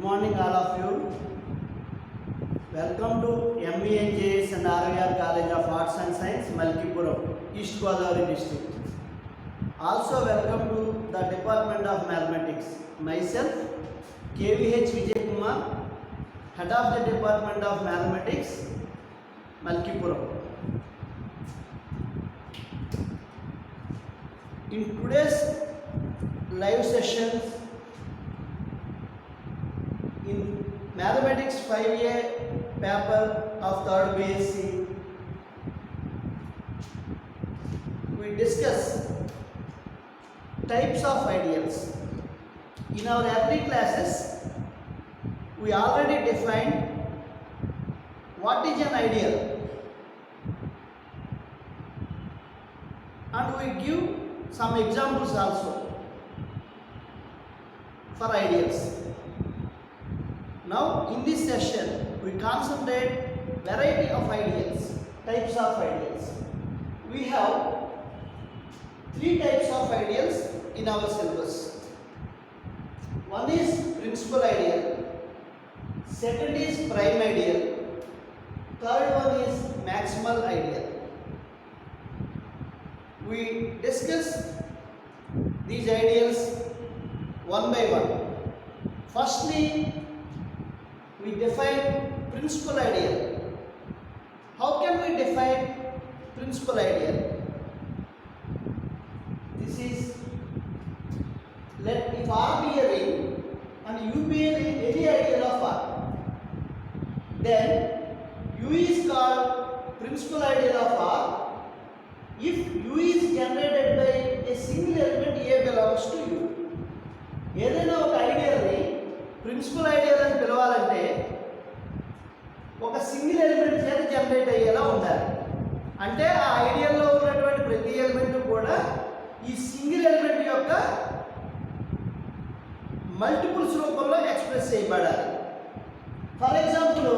Good morning all of you. Welcome to MVNJS and RVR College of Arts and Science, Malkipuram, East Godavari district. Also welcome to the Department of Mathematics. Myself, KVH Vijay Kumar, Head of the Department of Mathematics, Malkipuram. In today's live sessions, in Mathematics 5A paper of 3rd BSc, we discuss types of ideals. In our early classes, we already defined what is an ideal, and we give some examples also for ideals. Now in this session we concentrate variety of ideals, types of ideals. We have 3 types of ideals in our syllabus. One is principal ideal, second is prime ideal, third one is maximal ideal. We discuss these ideals one by one. Firstly, we define principal ideal. How can we define principal ideal? This is, let if R be a ring and U be any ideal of R, then U is called principal ideal of R if U is generated by a single element A belongs to U. ఏదైనా ఒక ఐడియల్ని principal ideal అని పిలవాలంటే ఒక single element చేత generate అయ్యేలా ఉండాలి. అంటే ఆ ఐడియల్లో ఉన్నటువంటి ప్రతి ఎలిమెంట్ కూడా ఈ సింగిల్ ఎలిమెంట్ యొక్క మల్టిపుల్స్ రూపంలో ఎక్స్ప్రెస్ చేయబడాలి. ఫర్ ఎగ్జాంపుల్,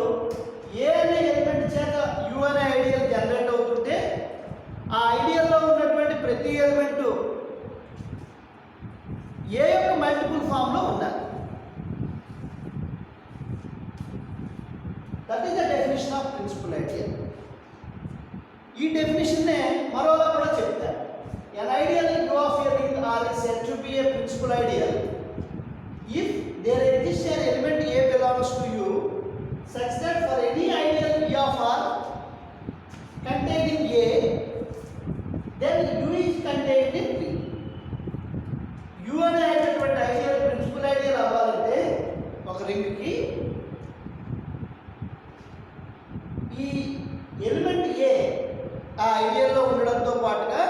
ఏ అనే ఎలిమెంట్ చేత యు అనే ఐడియల్ జనరేట్ అవుతుంటే ఆ ఐడియల్లో ఉన్నటువంటి ప్రతి ఎలిమెంట్ ఏ యొక్క మల్టిపుల్ ఫామ్లో ఉండాలి. That is the definition of principal ideal. ఈ డెఫినేషన్నే మరోలా కూడా చెప్తారు. An ideal in U of a ring R is said to be a principal ideal if there exists an element A belongs to U such that for any ideal E of R containing A, then U is contained in V. U అనేటువంటి ideal principal ideal అవ్వాలంటే ఒక రింగ్కి ఈ element ఏ ఆ ఐడియల్లో ఉండడంతో పాటుగా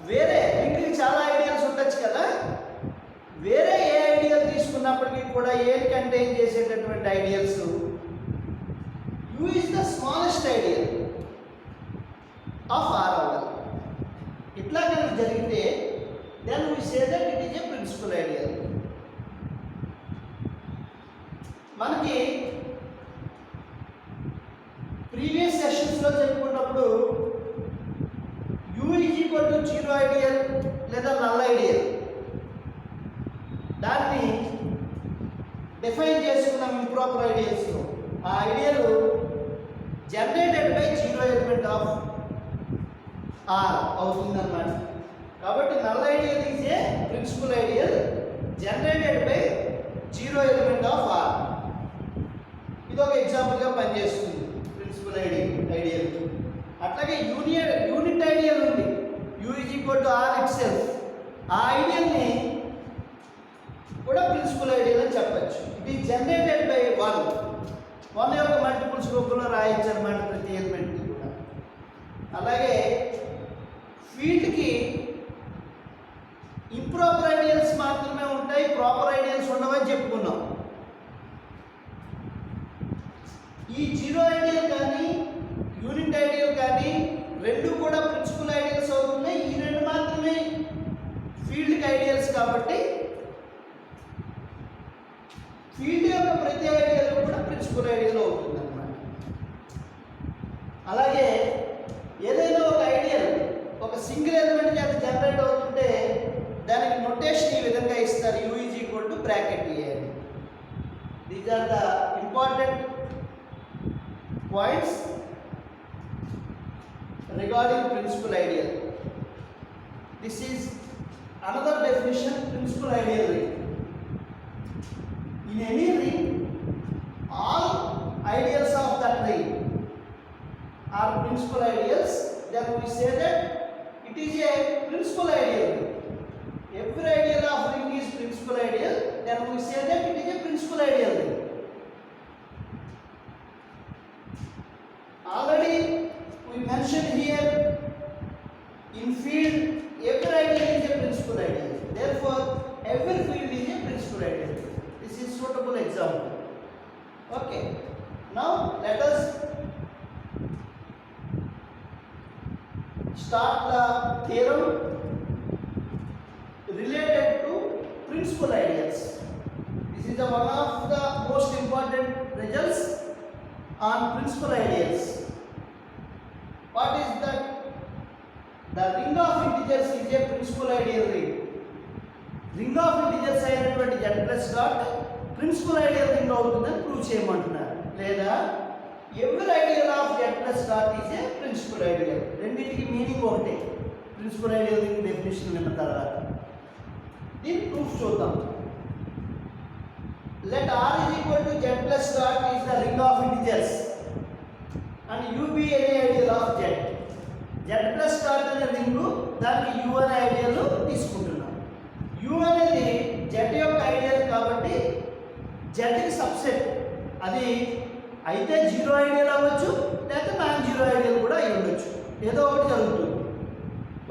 వేరే రింగ్కి చాలా ideals ఉండొచ్చు కదా, వేరే ఏ ఐడియల్ తీసుకున్నప్పటికీ కూడా ఏది కంటైన్ చేసేటటువంటి ideals U is the smallest ideal of R అవ్వాలి. ఇట్లా కనుక జరిగితే then we say that it is a principal ideal. మనకి ప్రీవియస్ సెషన్స్లో చెప్పుకున్నప్పుడు U is equal to 0 ideal లేదా నల్ ఐడియల్ దాన్ని డిఫైన్ చేసుకున్నాం ఇంప్రాపర్ ఐడియల్స్లో. ఆ ideal generated by 0 element of R అవుతుందన్నమాట. కాబట్టి null ideal is a principal ideal generated by 0 element of R. ఇది ఒక ఎగ్జాంపుల్గా పనిచేస్తుంది ప్రిన్సిపల్ ఐడియల్. అట్లాగే యూనిట్ ఐడియల్ ఉంది, U is equal to R itself. ఆ ఐడియల్ని కూడా ప్రిన్సిపల్ ఐడియల్ అని చెప్పచ్చు. It is generated by one యొక్క మల్టిపుల్స్ రూపంలో రాయొచ్చు అన్నమాట ప్రతి ఎలిమెంట్ని కూడా. అలాగే ఫీల్డ్కి ఇంప్రాపర్ ఐడియల్స్ మాత్రమే ఉంటాయి, ప్రాపర్ ఐడియల్స్ ఉండవని చెప్పుకున్నాం. ఈ 0 ఐడియల్ కానీ యూనిట్ ఐడియల్ కానీ రెండు కూడా ప్రిన్సిపల్ ఐడియల్స్ అవుతున్నాయి. ఈ రెండు మాత్రమే ఫీల్డ్కి ఐడియల్స్ కాబట్టి ఫీల్డ్ యొక్క ప్రతి ఐడియల్ కూడా ప్రిన్సిపల్ ఐడియల్ అవుతుంది అన్నమాట. అలాగే ఏదైనా ఒక ఐడియల్ ఒక సింగిల్ ఎలిమెంట్ చేత జనరేట్ అవుతుంటే దానికి నొటేషన్ ఈ విధంగా ఇస్తారు, U is equal to bracket A అని. These are the important points regarding principal ideal. This is another definition, principal ideal ring. In any ring, all ideals of that ring are principal ideals. Then we say that it is a principal ideal ring. Every ideal of ring is principal ideal. Then we say that it is a principal ideal ring. Already we mentioned here, in field every ideal is a principal ideal. Therefore, every field is a principal ideal. This is suitable example. Okay. Now let us start the theorem related to principal ideals. This is one of the most important results on principal ideals. What is that? The ring of integers is a principal ideal ring. Ring of integers అయినటువంటి z plus dot principal ideal ring అవుతుందని prove చేయమంటున్నారు. లేదా every ideal of z plus dot is a principal ideal. రెండింటికి meaning ఒకటే. Principal ideal ring definition విన్న తర్వాత దీని proof చూద్దాం. Let R is equal to z plus dot is the ring of integers and U be any ideal of z. Z plus dot అనే ring, దానికి U అనే ideal తీసుకుంటున్నాం. U అనేది z యొక్క ఐడియల్ కాబట్టి z కి subset. అది అయితే జీరో ఐడియల్ అవ్వచ్చు, లేకపోతే నాన్ జీరో ఐడియల్ కూడా అయి ఉండొచ్చు. ఏదో ఒకటి జరుగుతుంది.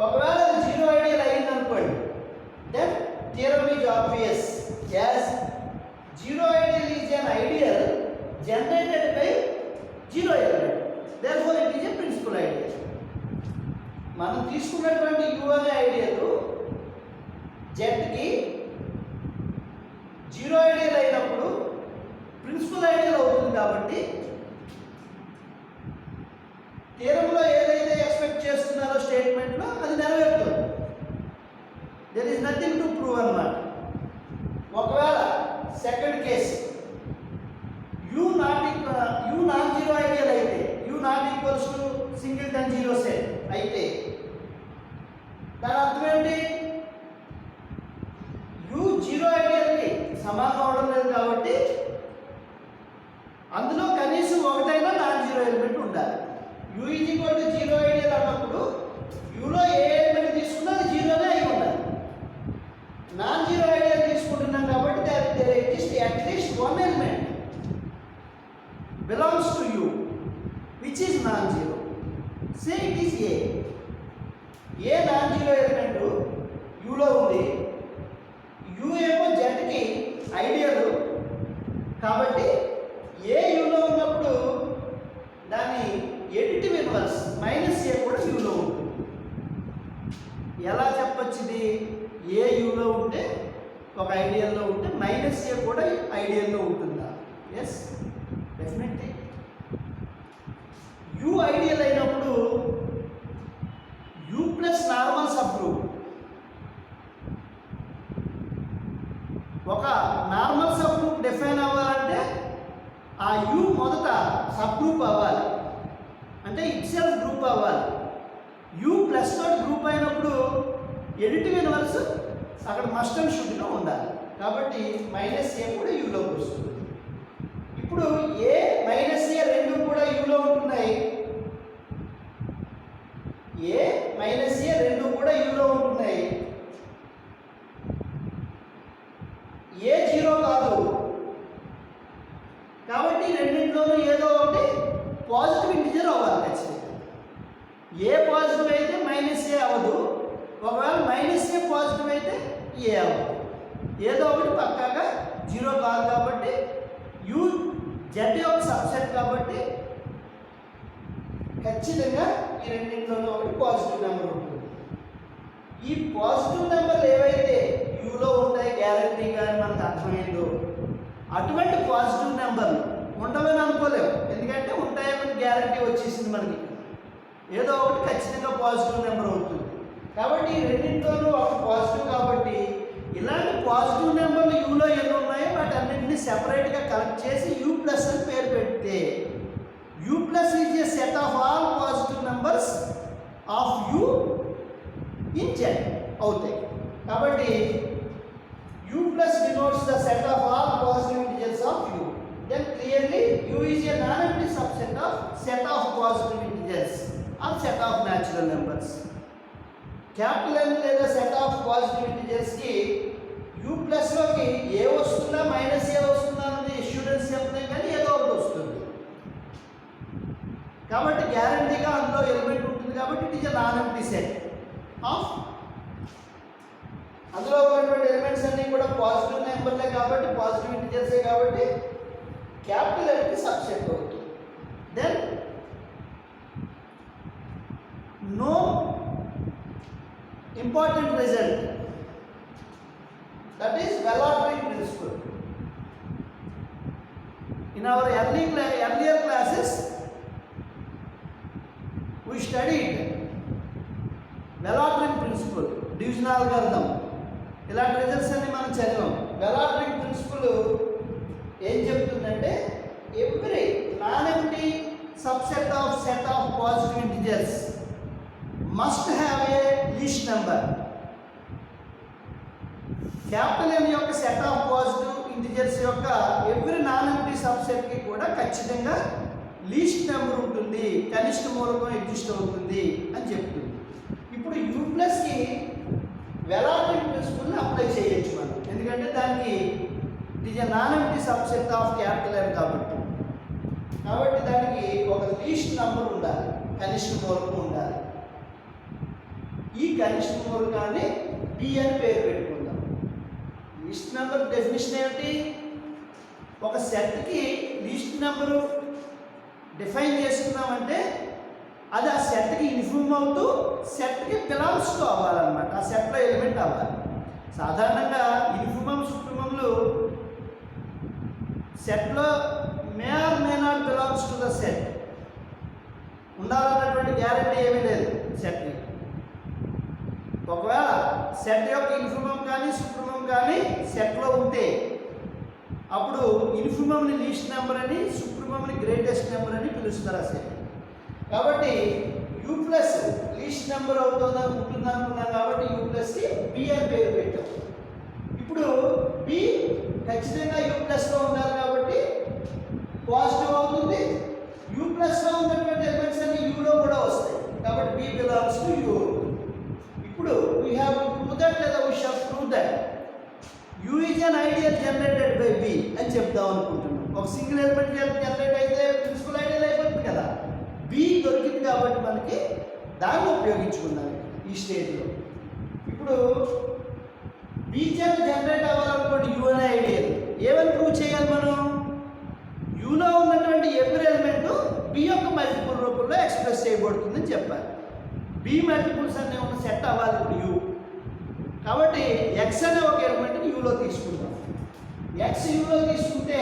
ఒకవేళ అది జీరో ఐడియల్ అయింది అనుకోండి, then theorem is obvious. As zero ideal is an ideal generated by zero element. Therefore, it is a principal ideal. మనం తీసుకున్నటువంటి u అనే ఐడియల్ z కి జీరో ఐడియల్ అయినప్పుడు ప్రిన్సిపల్ ఐడియల్ అవుతుంది. కాబట్టి థియరంలో ఏదైతే ఎక్స్పెక్ట్ చేస్తున్నారో స్టేట్మెంట్లో అది నెరవేరుతుంది. There is nothing to prove అన్నమాట. ఒకవేళ second case u non zero ideal అయితే, u not equals to singleton zero set అయితే దాని అర్థం ఏంటి? u జీరో ఐడియల్కి సమానం అవడం లేదు కాబట్టి అందులో కనీసం ఒకటైనా నాన్ జీరో ఎలిమెంట్ ఉండాలి. u is equal to zero ideal అన్నప్పుడు uలో ఏ ఎలిమెంట్ తీసుకున్నా అది జీరోనే అయి ఉండాలి. నాన్ జీరో ఐడియల్ తీసుకుంటున్నాం కాబట్టి there exists at least one element belongs to u which is non-zero. Say it is a non-zero element u లో ఉంది. u ఏమో z కి ఐడియల్ కాబట్టి ఏ u లో ఉన్నప్పుడు దాని ఎడిటివ్ ఇన్వర్స్ మైనస్ a కూడా u లో ఉంటుంది. ఎలా చెప్పొచ్చు ఇది? ఏ u లో ఉంటే ఒక ఐడియల్లో ఉంటే మైనస్ ఏ కూడా ఐడియల్లో ఉంటుందా? Yes, definitely. యూ ఐడియల్ అయినప్పుడు U plus normal subgroup, ఒక నార్మల్ సబ్ గ్రూప్ డిఫైన్ అవ్వాలంటే ఆ యూ మొదట సబ్ గ్రూప్ అవ్వాలి, అంటే ఇట్సెల్ఫ్ గ్రూప్ అవ్వాలి. యూ ప్లస్ తోటి గ్రూప్ అయినప్పుడు ఎడిటివ్ ఇన్వర్స్ అక్కడ మస్ట్ అండ్ షుడ్గా ఉండాలి. కాబట్టి మైనస్ ఏ కూడా యూలోకి వస్తుంది. ఇప్పుడు ఏ మైనస్ ఏ రెండు కూడా యూలో ఉంటున్నాయి. ఏ మైనస్ ఏ రెండు కూడా యూలో ఉంటున్నాయి. ఏ జీరో కాదు కాబట్టి రెండింటిలోనూ ఏదో ఒకటి పాజిటివ్ ఇంటిజర్ అవ్వాలి ఖచ్చితంగా. ఏ పాజిటివ్ అయితే మైనస్ ఏ అవ్వదు, ఒకవేళ మైనస్ ఏ పాజిటివ్ అయితే ఏ అవ్వదు. ఏదో ఒకటి పక్కాగా జీరో కాదు కాబట్టి యూ జెడ్ యొక్క సబ్సెట్ కాబట్టి ఖచ్చితంగా ఈ రెండింటిలోనూ ఒకటి పాజిటివ్ నెంబర్ ఉంటుంది. ఈ పాజిటివ్ నెంబర్లు ఏవైతే యూలో ఉంటాయి గ్యారెంటీగా అని మనకు అర్థమైందో అటువంటి పాజిటివ్ నెంబర్లు ఉండవని అనుకోలేము. ఎందుకంటే ఉంటాయని గ్యారెంటీ వచ్చేసింది మనకి. ఏదో ఒకటి ఖచ్చితంగా పాజిటివ్ నెంబర్ అవుతుంది. కాబట్టి ఈ రెండింటిలోనూ ఒక పాజిటివ్ కాబట్టి ఇలాంటి పాజిటివ్ నెంబర్లు యూలో ఎన్ని ఉన్నాయో వాటి అన్నింటినీ సెపరేట్గా కలెక్ట్ చేసి యూ ప్లస్ అని పేరు పెడితే you plus is a set of all positive numbers of you in Z అవుతాయి. కాబట్టి you plus denotes the set of all positive integers of you. Then clearly u is a non-empty subset of set of positive integers or set of natural numbers. Capital M లేదా set of positive integers కి u plus లోకి ఏ వస్తుందా minus ఏ వస్తుందా అనేది students చెప్తే కానీ ఏదో ఒకటి వస్తుంది. కాబట్టి గ్యారంటీగా అందులో ఎలిమెంట్ ఉంటుంది కాబట్టి it is a non-empty set of అందులో ఉన్నటువంటి ఎలిమెంట్స్ అన్నీ కూడా పాజిటివ్ నెంబర్లే కాబట్టి పాజిటివ్ ఇంటిజర్సే కాబట్టి క్యాపిటల్ ఎల్కి సబ్సెట్ అవుతుంది. Then no important result, that is well ordering principle. In our earlier classes we studied well ordering principle, division algorithm, ఇలాంటి రిజల్ట్స్ అన్ని మనం చదివాం. వెల్ ఆర్డరింగ్ ప్రిన్సిపల్ ఏం చెప్తుందంటే every non-empty subset of set of positive integers must have a least number. Capital M యొక్క set of positive integers యొక్క every non-empty సబ్సెట్కి కూడా ఖచ్చితంగా లీస్ట్ నెంబర్ ఉంటుంది, కనిష్ట మూలకం ఎగ్జిస్ట్ అవుతుంది అని చెప్తుంది. ఇప్పుడు యూ ప్లస్కి వెల్ ఆర్డరింగ్ ప్రిన్సిపల్ని అప్లై చేయొచ్చు మనం, ఎందుకంటే దానికి it is a non-empty subset of capital M కాబట్టి దానికి ఒక లీస్ట్ నెంబర్ ఉండాలి, కనిష్ట మూలకం ఉండాలి. ఈ కనిష్ట మూలకాన్ని బి అని పేరు పెట్టుకుందాం. లీస్ట్ నెంబర్ డెఫినిషన్ ఏమిటి? ఒక సెట్కి లీస్ట్ నెంబరు డిఫైన్ చేసుకున్నామంటే అది ఆ సెట్కి యూనిఫామ్ అవుతూ సెట్కి బిలాంగ్స్ టు అవ్వాలన్నమాట, ఆ సెట్లో ఎలిమెంట్ అవ్వాలి. సాధారణంగా యూనిఫామ్ సుప్రీమంలు సెట్లో may or may not belongs to the set ఉండాలన్నటువంటి గ్యారెంటీ ఏమీ లేదు సెట్కి. ఒకవేళ సెట్ యొక్క ఇన్ఫిమమ్ కానీ సుప్రీమమ్ కానీ సెట్లో ఉంటే అప్పుడు ఇన్ఫిమమ్ని లీస్ట్ నెంబర్ అని సుప్రీమమ్ని గ్రేటెస్ట్ నెంబర్ అని పిలుస్తారు ఆ సెట్. కాబట్టి యూ ప్లస్ లీస్ట్ నెంబర్ ఉంటుంది అనుకున్నాం కాబట్టి యూ ప్లస్కి బి అని పేరు పెట్టాం. ఇప్పుడు బి ఖచ్చితంగా యూ ప్లస్లో ఉండాలి కాబట్టి పాజిటివ్ అవుతుంది. యూ ప్లస్లో ఉన్నటువంటి ఎలిమెంట్స్ అన్ని యూలో కూడా వస్తాయి కాబట్టి బి బిలాంగ్స్ టు యూ. ఇప్పుడు we have to prove that లేదా we shall prove that U is an ideal generated by B అని చెప్దాం అనుకుంటున్నాం. ఒక సింగిల్ ఎలిమెంట్ జనరేట్ అయితే ప్రిన్సిపల్ ఐడియల్ అయిపోతుంది కదా. బి దొరికింది కాబట్టి మనకి దాన్ని ఉపయోగించుకుందాం ఈ స్టేజ్లో. ఇప్పుడు బి చేత జనరేట్ అవ్వాలనుకోండి యూ అనే ఐడియల్ ఏమని ప్రూవ్ చేయాలి మనం? యూలో ఉన్నటువంటి ఎవ్రీ ఎలిమెంట్ బి యొక్క మల్టిపుల్ రూపంలో ఎక్స్ప్రెస్ చేయబడుతుందని చెప్పాలి. బి మల్టిపుల్స్ అనే ఉన్న సెట్ అవ్వాలి ఇప్పుడు యూ. కాబట్టి ఎక్స్ అనే ఒక ఎలిమెంట్ని యూలో తీసుకుంటాం. ఎక్స్ యూలో తీసుకుంటే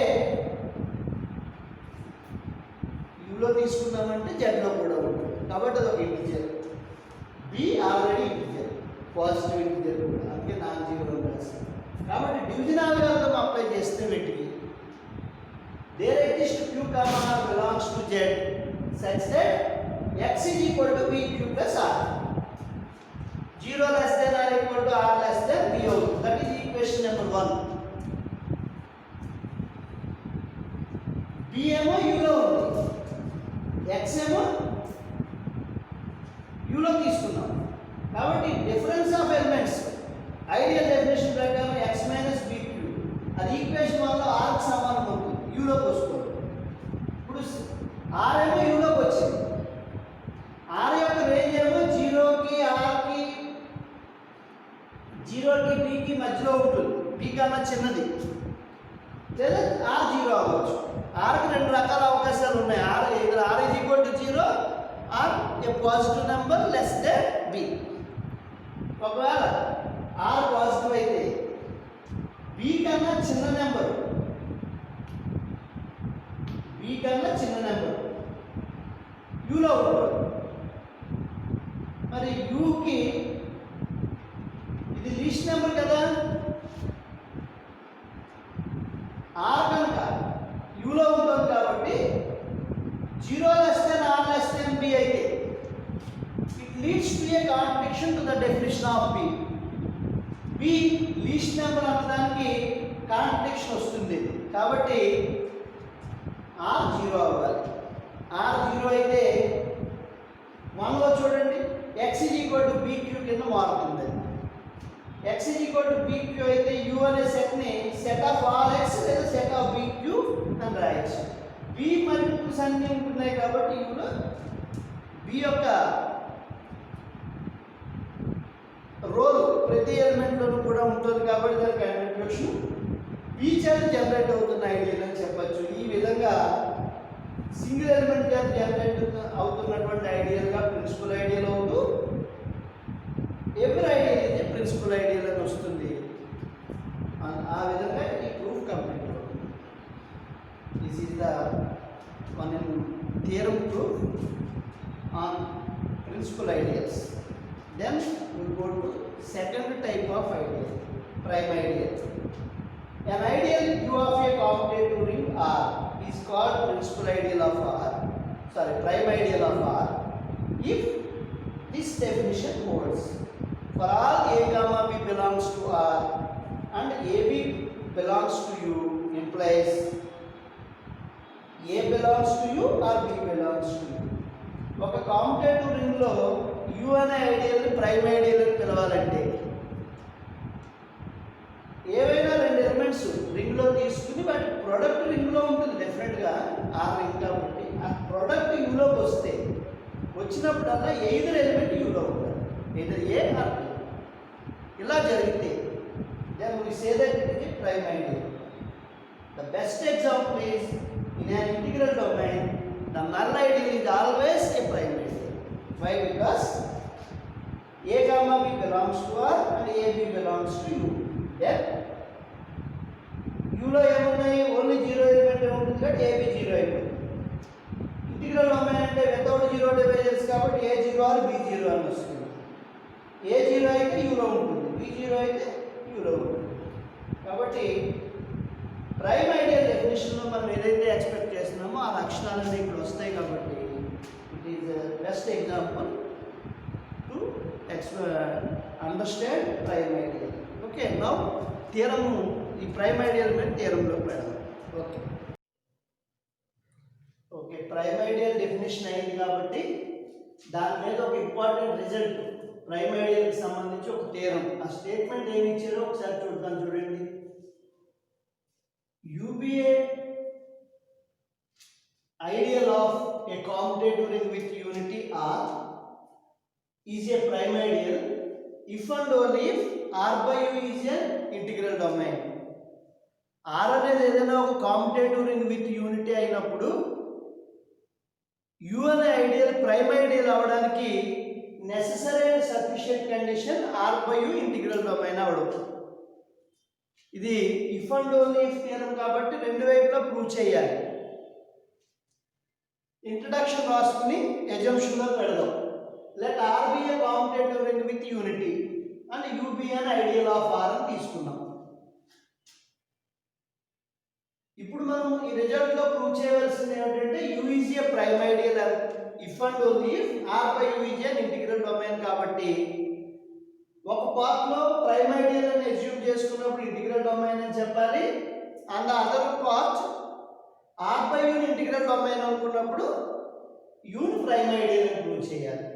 యూలో తీసుకున్నామంటే జెడ్లో కూడా ఉంటుంది కాబట్టి అది ఒక integer. B already integer, positive integer కూడా, అందుకే నాన్ జీరో రాస్తాం. కాబట్టి డివిజన్ అల్గారిథం అప్లై చేస్తే వీటికి there exist q, r belongs to z such that x is equal to bq plus r. 0 less than or equal to r less than b అవుతుంది. That is equation number 1. b ఏమో u లో ఉంది, x ఏమో u లో తీసుకున్నాం కాబట్టి difference of elements ideal definition ప్రకారం x minus bq అది ఈక్వేషన్ 1 లో r కి సమానం అవుతుంది, యూలోకి వస్తుంది. ఇప్పుడు r ఏమో యూలోకి వచ్చింది, r యొక్క రేంజ్ ఏమో 0కి rకి 0కి bకి మధ్యలో ఉంటుంది, b కన్నా చిన్నది లేదా r 0 అవ్వచ్చు. rకి రెండు రకాల అవకాశాలు ఉన్నాయి. r is equal to 0 or a positive number less than b. ఒకవేళ r పాజిటివ్ అయితే b కన్నా చిన్న నెంబర్ యూలో ఉంటుంది. మరి యూకి ఇది లీస్ట్ నెంబర్ కదా, r యూలో ఉంటుంది కాబట్టి 0 less than r less than b అయితే it leads to a contradiction to the definition of b. b least number అనడానికి కాంట్రడిక్షన్ వస్తుంది కాబట్టి r 0 అవ్వాలి. r 0 అయితే 1లో చూడండి x bq కింద మారుతుంది. x bq అయితే u అనే సెట్ని సెట్ ఆఫ్ ఆల్ x లేదా సెట్ ఆఫ్ bq అని రాయొచ్చు. b మల్టిపుల్స్ అన్నీ ఉంటున్నాయి కాబట్టి ఇప్పుడు b యొక్క రోల్ ప్రతి ఎలిమెంట్లోనూ కూడా ఉంటుంది కాబట్టి దానికి ఇంట్రొడక్షన్ b చేత జనరేట్ అవుతున్న ఐడియల్ అని చెప్పచ్చు. ఈ విధంగా సింగిల్ ఎలిమెంట్ చేత జనరేట్ అవుతున్నటువంటి ఐడియల్గా ప్రిన్సిపల్ ఐడియల్ అవుతూ ఎవ్రీ ఐడియల్ అయితే ప్రిన్సిపల్ ఐడియల్ అని వస్తుంది. ఆ విధంగా ఈ ప్రూఫ్ కంప్లీట్ అవుతుంది. This is the one theorem proof on principal ideals. Then we will go to second type of ideal, prime ideal. An ideal U of a commutative ring R is called principal ideal of R, prime ideal of R, if this definition holds. For all A comma B belongs to R and AB belongs to U implies A belongs to U or B belongs to U. ఒక competitive రింగ్లో you అనే ఐడియల్ని prime ideal అని పిలవాలంటే ఏవైనా రెండు elements రింగ్లో తీసుకుని వాటి product రింగ్లో ఉంటుంది డెఫినెట్గా ఆ రింగ్ కాబట్టి ఆ ప్రోడక్ట్ యూలోకి వస్తే వచ్చినప్పుడల్లా ఎయిదర్ ఎలిమెంట్ యూలో ఉంటుంది, ఎయిదర్ ఏ ఆర్ బి. ఇలా జరిగితే then we say that it is prime ideal. The best example is in an integral domain the null ideal is always a prime ideal. Why? Because A comma B belongs to R and AB belongs to U. Then U లో ఏమున్నాయి? Only zero element ఉంటుంది కాబట్టి AB zero అయిపోతుంది. Integral domain అంటే without zero divisors కాబట్టి A zero or B zero అని వస్తుంది. A zero అయితే యూలో ఉంటుంది, B జీరో అయితే యూలో ఉంటుంది. కాబట్టి ప్రైమ్ ఐడియల్ డెఫినేషన్లో మనం ఏదైతే ఎక్స్పెక్ట్ చేస్తున్నామో ఆ లక్షణాలన్నీ ఇక్కడ వస్తాయి కాబట్టి it is best example to understand prime ideal. Okay, now theorem, ఈ ప్రైమ్ ఐడియల్ మీద థియరంలోకి పెడదాం. Okay okay prime ideal definition అయింది కాబట్టి దాని మీద ఒక ఇంపార్టెంట్ రిజల్ట్ ప్రైమ్ ఐడియల్కి సంబంధించి ఒక థియరం. ఆ స్టేట్మెంట్ ఏమి ఇచ్చారో ఒకసారి చూద్దాం. చూడండి, UBA ideal of a commutative ring with unity R is a prime ideal if and only if R by U is an integral domain. R అనేది ఏదైనా ఒక కాంపిటేటివ్ రింగ్ విత్ యూనిటీ అయినప్పుడు U అనే ఐడియల్ ప్రైమ్ ఐడియల్ అవడానికి necessary and sufficient condition R by U integral domain అవడం. ఇది if and only if theorem కాబట్టి రెండు వైపులా ప్రూవ్ చేయాలి. ఇంట్రడక్షన్ రాసుకుని ఎజంప్షన్లో పెడదాం. Let R be a competitive ring with unity and U be an ideal of R అని తీసుకున్నాం. ఇప్పుడు మనం ఈ రిజల్ట్లో ప్రూవ్ చేయవలసింది ఏమిటంటే U is a prime ideal if and only if R by U is an integral domain. కాబట్టి ఒక పార్ట్లో ప్రైమ్ ఐడియల్ అని అస్యూమ్ చేసుకున్నప్పుడు ఇంటిగ్రల్ డొమైన్ అని చెప్పాలి. And the other part R by యూని ఇంటిగ్రల్ డొమైన్ అనుకున్నప్పుడు యూని ప్రైమ్ ఐడియల్ అని ప్రూవ్ చేయాలి.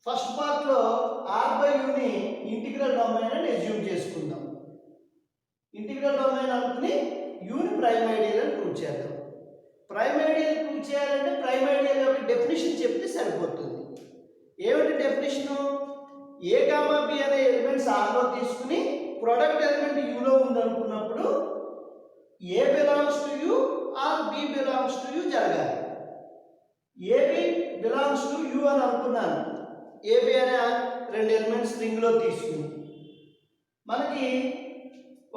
ఫస్ట్ పార్ట్లో ఆర్ బై యూని ఇంటిగ్రల్ డొమైన్ అని అస్యూమ్ చేసుకుందాం. ఇంటిగ్రల్ డొమైన్ అనుకుని యూని ప్రైమ్ ఐడియల్ అని ప్రూవ్ చేద్దాం. ప్రైమ్ ఐడియల్ ప్రూవ్ చేయాలంటే ప్రైమ్ ఐడియల్ యొక్క డెఫినేషన్ చెప్తే సరిపోతుంది. ఏమిటి డెఫినేషను? ఏ కామా బి అనే ఎలిమెంట్స్ ఆర్లో తీసుకుని ప్రొడక్ట్ ఎలిమెంట్ యూలో ఉందనుకున్నప్పుడు A belongs to U or B belongs to U జరగాలి. ఏబి బిలాంగ్స్ టు యూ అని అనుకున్నాను. ఏబి అనే రెండు ఎలిమెంట్స్ రింగ్లో తీసుకుని మనకి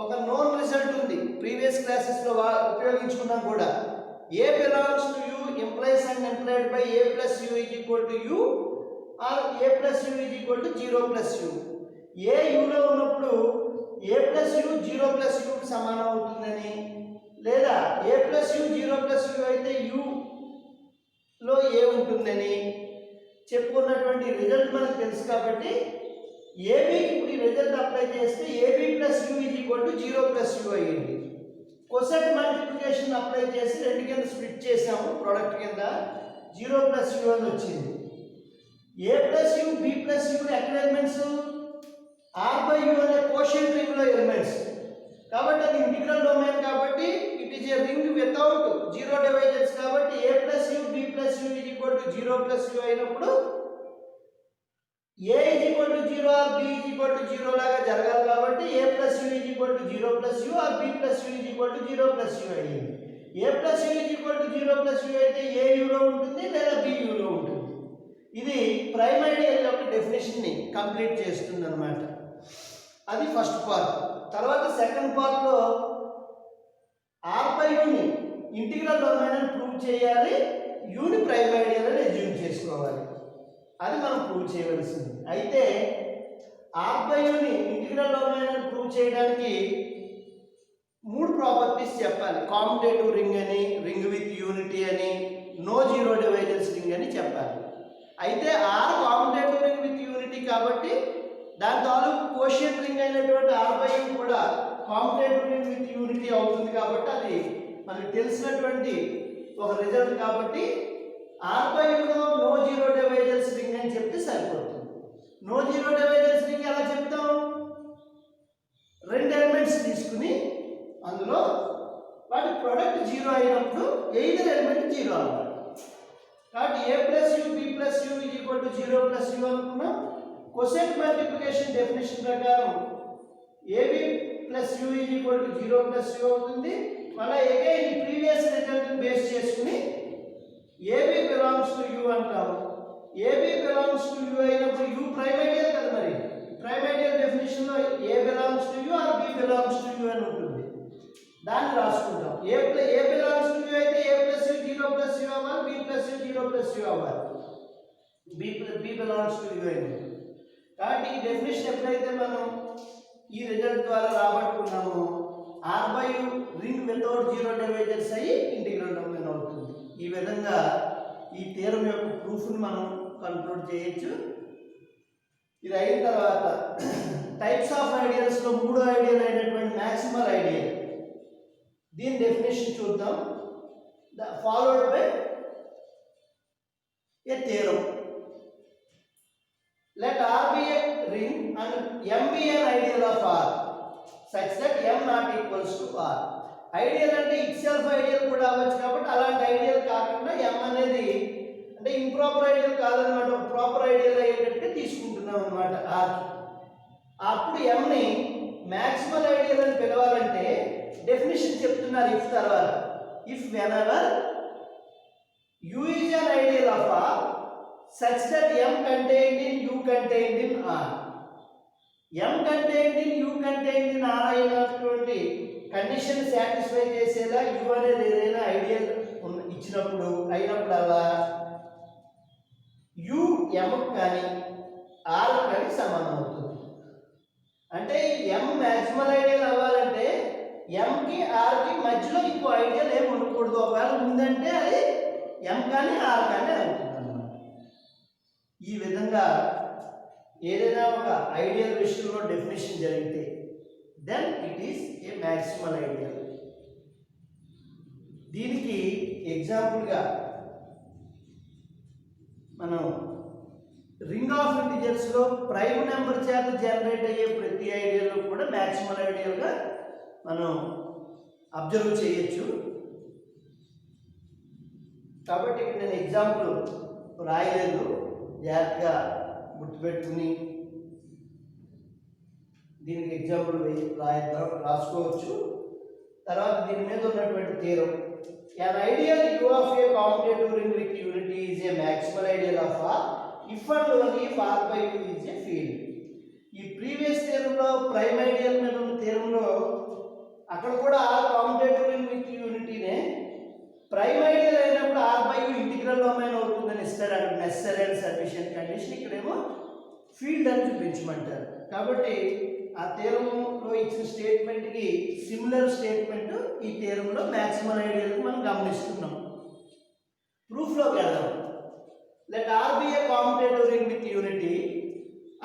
ఒక నోన్ రిజల్ట్ ఉంది, ప్రీవియస్ క్లాసెస్లో ఉపయోగించుకున్నాం కూడా. A belongs to U implies and implied by A plus U is equal to U or A plus U is equal to 0 plus U. A యూలో ఉన్నప్పుడు ఏ ప్లస్ యూ 0 ప్లస్ యూకి సమానం అవుతుందని లేదా A plus U 0 plus U అయితే యూలో ఏ ఉంటుందని చెప్పుకున్నటువంటి రిజల్ట్ మనకు తెలుసు కాబట్టి ఏబీకి ఇప్పుడు ఈ రిజల్ట్ అప్లై చేస్తే AB plus U is equal to 0 plus U అయ్యింది. కొసెట్ మల్టిప్లికేషన్ అప్లై చేసి రెండు కింద స్ప్లిట్ చేసాము ప్రోడక్ట్ కింద 0 ప్లస్ యూ అని వచ్చింది. A plus U B plus U ఎక్కడ ఎలిమెంట్స్ ఆర్ బై యూ అనే కోషెంట్ రింగ్ లో ఎలిమెంట్స్ కాబట్టి అది ఇంటిగ్రల్ డొమైన్ కాబట్టి it is a ring without 0 divisors కాబట్టి A plus U B plus U is equal to 0 plus U అయినప్పుడు A is equal to 0 or B is equal to 0 లాగా జరగాలి కాబట్టి A plus U is equal to 0 plus U or B plus U is equal to 0 plus U అయ్యింది. A plus U is equal to 0 plus U అయితే A యూలో ఉంటుంది లేదా B యూలో ఉంటుంది. ఇది ప్రైమ్ ఐడియల్ యొక్క డెఫినేషన్ ని కంప్లీట్ చేస్తుంది అన్నమాట. అది ఫస్ట్ పార్ట్. తర్వాత సెకండ్ పార్ట్ లో ఆర్ బై యూని ఇంటిగ్రల్ డొమైన్ అని ప్రూవ్ చేయాలి, యూని ప్రైమ్ ఐడియల్ అని అజ్యూమ్ చేసుకోవాలి. అది మనం ప్రూవ్ చేయవలసింది. అయితే ఆర్ బై యూని ఇంటిగ్రల్ డొమైన్ అని ప్రూవ్ చేయడానికి 3 ప్రాపర్టీస్ చెప్పాలి. కామ్యుటేటివ్ రింగ్ అని, రింగ్ విత్ యూనిటీ అని, నో 0 డివైజర్స్ రింగ్ అని చెప్పాలి. అయితే R commutative ring with unity కాబట్టి దాని తాలూకు కోషియంట్ రింగ్ అయినటువంటి ఆర్ బై యూ కూడా కామ్యుటేటివ్ రింగ్ విత్ యూనిటీ అవుతుంది కాబట్టి అది మనకు తెలిసినటువంటి ఒక రిజల్ట్ కాబట్టి ఆర్ బై యూలో నో 0 డివైజర్స్ రింగ్ అని చెప్తే సరిపోతుంది. నో 0 డివైజర్స్ రింగ్ ఎలా చెప్తాం? 2 ఎలిమెంట్స్ తీసుకుని అందులో వాటి ప్రొడక్ట్ 0 అయినప్పుడు ఎయిదర్ ఎలిమెంట్ 0 అన్నమాట. కాబట్టి A plus U B plus U is equal to 0 plus U అనుకున్నాం. కొసెట్ మల్టిప్లికేషన్ డెఫినేషన్ ప్రకారం AB plus U is equal to 0 plus U అవుతుంది. మళ్ళీ అగైన్ ఈ ప్రీవియస్ రిజల్ట్ని బేస్ చేసుకుని ఏబి బిలాంగ్స్ టు యూ అంటాం. ఏబి బిలాంగ్స్ టు యూ అయినప్పుడు U prime ideal కదా, మరి ప్రైమ్ ఐడియల్ డెఫినేషన్లో A belongs to U or B belongs to U అని ఉంటుంది. దాన్ని రాసుకుంటాం. ఏ బిలాంగ్స్ టు యూ అయితే A plus U 0 plus U అవ్వాలి, B plus U 0 plus U అవ్వాలి. బి బిలాంగ్స్ టు యూ అయింది కాబట్టి ఈ డెఫినేషన్ ఎప్పుడైతే మనం ఈ రిజల్ట్ ద్వారా రాబట్టుకున్నామో R by U ring without 0 divisors అయ్యి ఇంటిగ్రల్ డొమైన్ అవుతుంది. ఈ విధంగా ఈ థియరం యొక్క ప్రూఫ్ని మనం కన్క్లూడ్ చేయొచ్చు. ఇది అయిన తర్వాత టైప్స్ ఆఫ్ ఐడియల్స్లో 3వ ఐడియల్ అయినటువంటి మ్యాక్సిమల్ ఐడియల్, దీని డెఫినేషన్ చూద్దాం. Followed by A theorem. Let R be a ring and M be an ideal of R such that M not equals to R. Ideal అంటే itself ideal కూడా అవ్వచ్చు కాబట్టి అలాంటి ideal కాకుండా M అనేది అంటే ఇంప్రాపర్ ఐడియల్ కాదనమాట, ప్రాపర్ ఐడియల్ అయ్యేటట్టుగా తీసుకుంటున్నాం అనమాట R. అప్పుడు Mని మ్యాక్సిమల్ ఐడియల్ అని పిలవాలంటే డెఫినేషన్ చెప్తున్నారు ఇఫ్ తర్వాత. If whenever U is an ideal of R such that M contained in U contained in R. M contained in U contained in R అయినటువంటి condition satisfy చేసేలా U అనేది ఏదైనా ideal ఇచ్చినప్పుడు అయినప్పుడల్లా U M కానీ R కానీ సమానం అవుతుంది. అంటే M మ్యాక్సిమల్ ఐడియల్ అవ్వాలంటే M కి R కి మధ్యలో ఇంకో ఐడియల్ ఏమి ఉండకూడదు. ఒకవేళ ఉందంటే అది M కానీ R కానీ అవుతుంది. ఈ విధంగా ఏదైనా ఒక ఐడియల్ విషయంలో డెఫినేషన్ జరిగితే then it is a maximal ideal. దీనికి ఎగ్జాంపుల్గా మనం రింగ్ ఆఫ్ ఇంటిజర్స్లో ప్రైమ్ నెంబర్ చేత జనరేట్ అయ్యే ప్రతి ఐడియల్లో కూడా మ్యాక్సిమల్ ఐడియల్గా మనం అబ్జర్వ్ చేయొచ్చు. కాబట్టి ఇక్కడ నేను ఎగ్జాంపుల్ రాయలేదు, జాగ్రత్తగా గుర్తుపెట్టుకుని దీనికి ఎగ్జాంపుల్ రాసుకోవచ్చు. తర్వాత దీని మీద ఉన్నటువంటి theorem, an ideal U of a commutative ring with unity is a maximal ideal of R if and only if R by U is a field. ఈ ప్రీవియస్ థియరంలో ప్రైమ్ ఐడియల్ మీద ఉన్న థియరంలో అక్కడ కూడా R commutative ring with యూనిటీనే, prime ideal అయినప్పుడు R by U integral domain అవుతుందని ఇస్తారు. అక్కడ నెసెసరీ అండ్ సఫిషియెంట్ కండిషన్, ఇక్కడేమో ఫీల్డ్ అని చూపించమంటారు. కాబట్టి ఆ థియరంలో ఇచ్చిన స్టేట్మెంట్కి సిమిలర్ స్టేట్మెంట్ ఈ థియరంలో మ్యాక్సిమల్ ఐడియల్ మనం గమనిస్తున్నాం. ప్రూఫ్లోకి వెళ్దాం. Let R be a competitive ring with unity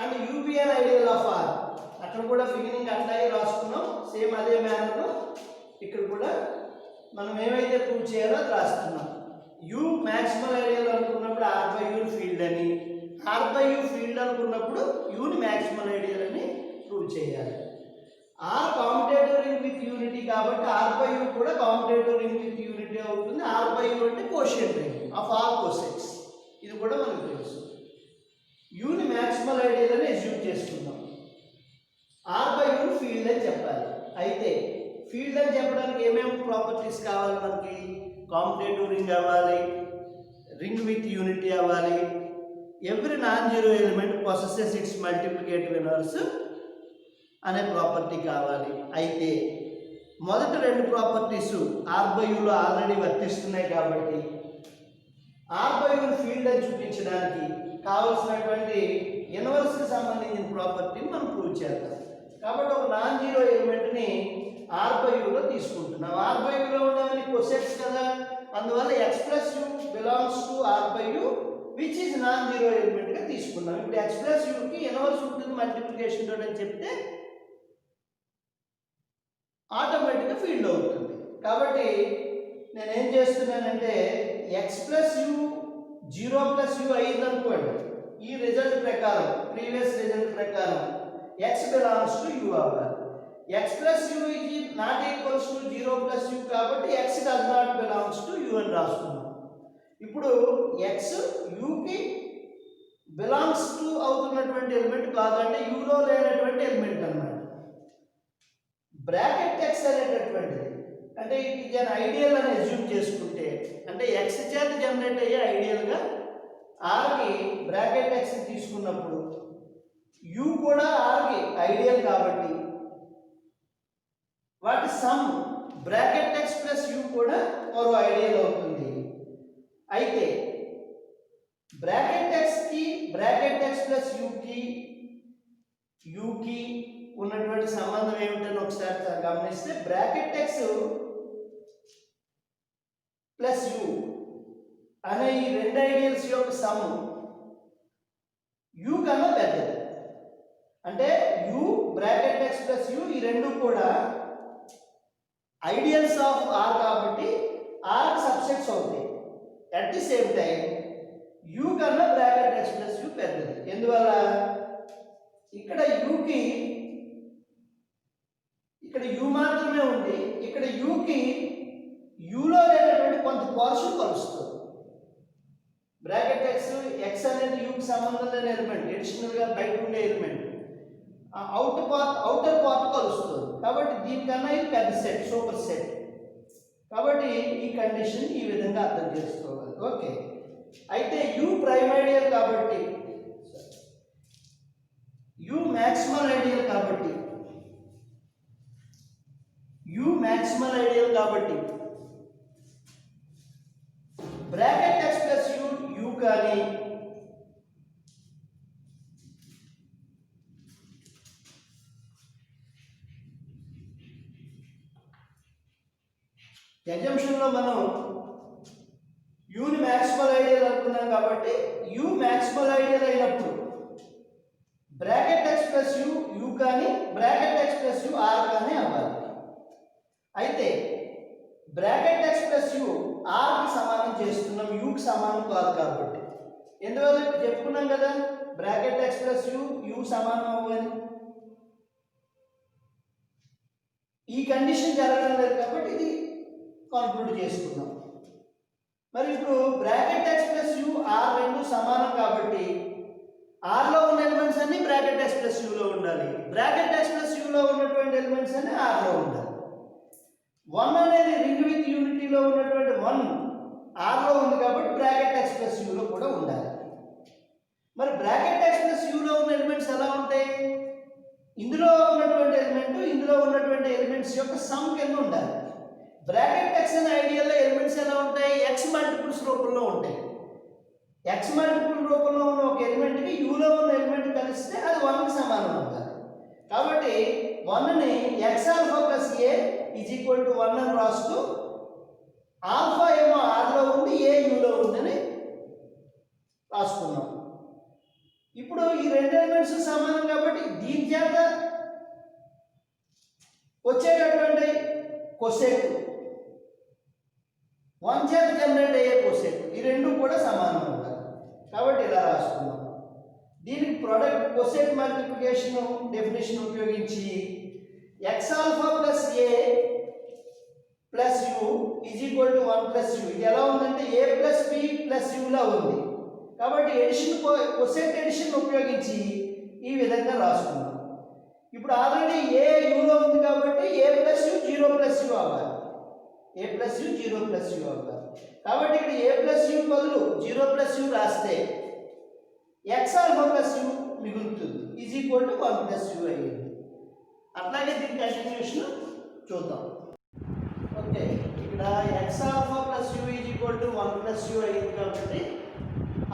and U be an ideal of R. అక్కడ కూడా బిగినింగ్ అట్లాగే రాసుకున్నాం, సేమ్ అదే మేనర్లో ఇక్కడ కూడా మనం ఏమైతే ప్రూవ్ చేయాలో అది రాస్తున్నాం. యూ మ్యాక్సిమల్ ఐడియల్ అనుకున్నప్పుడు ఆర్ బై యూ ఫీల్డ్ అని, ఆర్ బై యూ ఫీల్డ్ అనుకున్నప్పుడు యూని మ్యాక్సిమల్ ఐడియల్ అని ప్రూవ్ చేయాలి. R competitive ring with unity కాబట్టి ఆర్ బై యూ కూడా కాంపిటేటివ్ రింగ్ విత్ యూనిటీ అవుతుంది. ఆర్ బై యూ అంటే quotient ring of all cosets, ఇది కూడా మనకు తెలుసు. యూని మ్యాక్సిమల్ ఐడియల్ అని అస్యూమ్ చేసుకుందాం. ఆర్ బై యూ ఫీల్డ్ అని చెప్పాలి. అయితే ఫీల్డ్ అని చెప్పడానికి ఏమేమి ప్రాపర్టీస్ కావాలి మనకి? కాంపిటేటివ్ రింగ్ అవ్వాలి, రింగ్ విత్ యూనిటీ అవ్వాలి, every non zero element possesses its multiplicative inverse అనే ప్రాపర్టీ కావాలి. అయితే మొదటి రెండు ప్రాపర్టీస్ ఆర్ బై యూలో ఆల్రెడీ వర్తిస్తున్నాయి కాబట్టి ఆర్ బై యూని ఫీల్డ్ అని చూపించడానికి కావలసినటువంటి ఇన్వర్స్కి సంబంధించిన ప్రాపర్టీని మనం ప్రూవ్ చేద్దాం. కాబట్టి ఒక నాన్ జీరో ఎలిమెంట్ని ఆర్ బై యూలో తీసుకుంటున్నాం. ఆర్ బై యూలో ఉండేవన్నీ కొసెట్స్ కదా, అందువల్ల X plus U belongs to R by U which is non zero ఎలిమెంట్గా తీసుకున్నాం. ఇప్పుడు ఎక్స్ ప్లస్ యూకి ఇన్వర్స్ ఉంటుంది మల్టిప్లికేషన్ తోటి అని చెప్తే ఆటోమేటిక్గా ఫీల్డ్ అవుతుంది. కాబట్టి నేనేం చేస్తున్నానంటే X plus U 0 plus U అయింది అనుకోండి, ఈ రిజల్ట్ ప్రకారం ప్రీవియస్ రిజల్ట్ ప్రకారం ఎక్స్ బిలాంగ్స్ టు యూ అవ్వాలి. X plus U is not equals to 0 plus U కాబట్టి X does not belongs to U అని రాసుకున్నాం. ఇప్పుడు ఎక్స్ యూకి బిలాంగ్స్ టు అవుతున్నటువంటి ఎలిమెంట్ కాదంటే యూలో లేనటువంటి ఎలిమెంట్ అన్నమాట. బ్రాకెట్ ఎక్స్ అనేటటువంటిది అంటే ఇట్ ఈజ్ అన్ ఐడియల్ అని అస్యూమ్ చేసుకుంటే, అంటే ఎక్స్ చేత జనరేట్ అయ్యే ఐడియల్గా ఆర్కి బ్రాకెట్ ఎక్స్ తీసుకున్నప్పుడు యూ కూడా ఆర్కి ఐడియల్ కాబట్టి వాటి sum bracket X plus U కూడా మరో ఐడియల్ అవుతుంది. అయితే బ్రాకెట్ ఎక్స్కి బ్రాకెట్ ఎక్స్ ప్లస్ యూకి ఉన్నటువంటి సంబంధం ఏమిటని ఒకసారి గమనిస్తే బ్రాకెట్ ఎక్స్ ప్లస్ యూ అనే ఈ రెండు ఐడియల్స్ యొక్క సమ్ యూ కన్నా పెద్దది. అంటే you bracket X plus you ఈ రెండు కూడా ఐడియల్స్ ఆఫ్ ఆర్ కాబట్టి ఆర్ సబ్సెట్స్ అవుతాయి. At the same time you కన్నా బ్రాకెట్ ఎక్స్ ప్లస్ యూ పెద్దది. ఎందువల్ల ఇక్కడ యూకి ఇక్కడ యూ మాత్రమే ఉంది, ఇక్కడ యూకి యూలో లేనటువంటి కొంత పోర్షన్ కలుస్తుంది. బ్రాకెట్ ఎక్స్ అనేది యూకి సంబంధం లేని ఎలిమెంట్, ఎడిషనల్గా బయట ఉండే ఎలిమెంట్, అవుటర్ పార్ట్ కలుస్తుంది. కాబట్టి దీనికన్నా ఇది పెద్ద సెట్, సూపర్ సెట్. కాబట్టి ఈ కండిషన్ ఈ విధంగా అర్థం చేసుకోవాలి. ఓకే, అయితే యూ ప్రైమ్ ఐడియల్ కాబట్టి యూ మ్యాక్సిమల్ ఐడియల్ కాబట్టి బ్రాకెట్ ఎక్స్ ప్లస్ యూ కానీ ఎగ్జామ్షన్లో మనం యూని మ్యాక్సిమల్ ఐడియల్ అనుకున్నాం కాబట్టి యూ మ్యాక్సిమల్ ఐడియల్ అయినప్పుడు బ్రాకెట్ ఎక్స్ ప్లస్ యూ కానీ bracket X plus U R కానీ అవ్వాలి. అయితే బ్రాకెట్ ఎక్స్ ప్లస్ యూ ఆర్కి సమానం చేస్తున్నాం, యూకి సమానం కాదు కాబట్టి. ఎందువల్ల చెప్పుకున్నాం కదా బ్రాకెట్ ఎక్స్ ప్లస్ యూ సమానం అవ్వాలి. ఈ కండిషన్ జరగడం లేదు కాబట్టి ఇది కాన్క్లూడ్ చేసుకున్నాం. మరి ఇప్పుడు bracket X plus U R రెండు సమానం కాబట్టి ఆర్లో ఉన్న ఎలిమెంట్స్ అన్ని బ్రాకెట్ ఎక్స్ ప్లస్ యూలో ఉండాలి, బ్రాకెట్ ఎక్స్ ప్లస్ యూలో ఉన్నటువంటి ఎలిమెంట్స్ అన్ని ఆర్లో ఉండాలి. 1 అనేది రింగ్ విత్ యూనిటీలో ఉన్నటువంటి 1 ఆర్లో ఉంది కాబట్టి బ్రాకెట్ ఎక్స్ ప్లస్ యూలో కూడా ఉండాలి. మరి బ్రాకెట్ ఎక్స్ ప్లస్ యూలో ఉన్న ఎలిమెంట్స్ ఎలా ఉంటాయి? ఇందులో ఉన్నటువంటి ఎలిమెంట్స్ యొక్క సమ్ కింద ఉండాలి. బ్రాకెట్ ఎక్స్ అనే ఐడియల్లో ఎలిమెంట్స్ ఎలా ఉంటాయి? ఎక్స్ మల్టిపుల్స్ రూపంలో ఉంటాయి. ఎక్స్ మల్టిపుల్ రూపంలో ఉన్న ఒక ఎలిమెంట్కి యూలో ఉన్న ఎలిమెంట్ కలిస్తే అది 1కి సమానం అవుతుంది. కాబట్టి 1ని x alpha plus A is equal to 1 అని రాస్తూ ఆల్ఫా ఏమో ఆర్లో ఉంది, ఏ యూలో ఉందని రాసుకున్నాం. ఇప్పుడు ఈ రెండు ఎలిమెంట్స్ సమానం కాబట్టి దీని చేత వచ్చేటటువంటి కొసెట్ 1 చేత జనరేట్ అయ్యే కొసెట్ ఈ రెండు కూడా సమానం ఉండాలి. కాబట్టి ఇలా రాసుకున్నాం. దీనికి ప్రొడక్ట్ కొసెట్ మల్టిప్లికేషన్ డెఫినేషన్ ఉపయోగించి x alpha plus A plus U is equal to 1 plus you. ఇది ఎలా ఉందంటే ఏ ప్లస్ బి ప్లస్ యూలా ఉంది. కాబట్టి ఎడిషన్ కొసెట్ ఎడిషన్ ఉపయోగించి ఈ విధంగా రాసుకున్నాం. ఇప్పుడు ఆల్రెడీ ఏ యూలో ఉంది కాబట్టి A plus U 0 plus U అవ్వాలి. ఏ ప్లస్ యూ 0 ప్లస్ యూ అవ్వాలి. కాబట్టి ఇక్కడ ఏ ప్లస్ యూ బదులు 0 ప్లస్ యూ రాస్తే x ఆల్ఫా ప్లస్ యూ మిగులుతుంది is equal to 1 plus U అయ్యింది. అట్లాగే దీని కంటిన్యూషన్ చూద్దాం. ఓకే, ఇక్కడ x alpha plus U is equal to 1 plus U అయ్యింది కాబట్టి